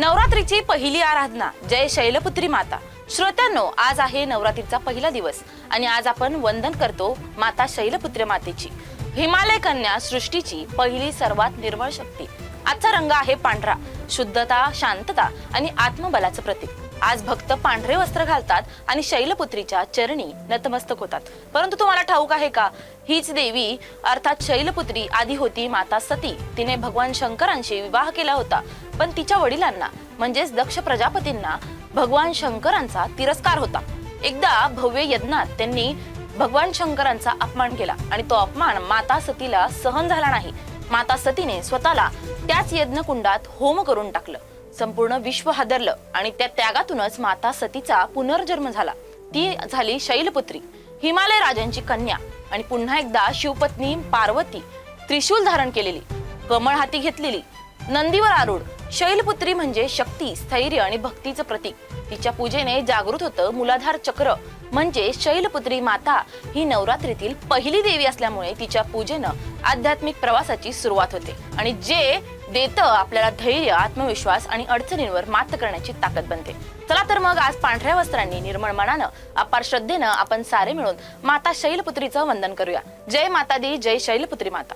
नवरात्रीची पहिली आराधना जय शैलपुत्री माता। श्रोत्यांनो, आज आहे नवरात्रीचा पहिला दिवस आणि आज आपण वंदन करतो माता शैलपुत्री मातेची, हिमालय कन्या सृष्टीची पहिली सर्वात निर्मळ शक्ती। आजचा रंग आहे पांढरा, शुद्धता, शांतता आणि आत्मबलाचं प्रतीक। आज भक्त पांढरे वस्त्र घालतात आणि शैलपुत्रीच्या चरणी नतमस्तक होतात। परंतु तुम्हाला ठाऊक आहे का, हीच देवी अर्थात शैलपुत्री आधी होती माता सती। तिने भगवान शंकरांशी विवाह केला होता, पण तिच्या वडिलांना म्हणजेच दक्ष प्रजापतींना भगवान शंकरांचा तिरस्कार होता। एकदा भव्य यज्ञात त्यांनी भगवान शंकरांचा अपमान केला आणि तो अपमान माता सतीला सहन झाला नाही। माता सतीने स्वतःला त्याच यज्ञकुंडात होम करून टाकलं। संपूर्ण विश्व हादरलं आणि त्या त्यागातूनच माता सतीचा पुनर्जन्म झाला। ती झाली शैलपुत्री, हिमालय राजांची कन्या आणि पुन्हा एकदा शिवपत्नी पार्वती, त्रिशूल धारण केलेली, कमळ हाती घेतलेली, नंदीवर आरूढ शैलपुत्री म्हणजे शक्ती, स्थैर्य आणि भक्तीचं प्रतीक। तिच्या पूजेने जागृत होतं मूलाधार चक्र। म्हणजे शैलपुत्री माता ही नवरात्रीतील पहिली देवी असल्यामुळे तिच्या पूजेनं आध्यात्मिक प्रवासाची सुरुवात होते आणि जे देतं आपल्याला धैर्य, आत्मविश्वास आणि अडचणींवर मात करण्याची ताकद बनते। चला तर मग आज पांढऱ्या वस्त्रांनी निर्मळ मनानं, अपार श्रद्धेनं आपण सारे मिळून माता शैलपुत्रीचं वंदन करूया। जय माता दी, जय शैलपुत्री माता।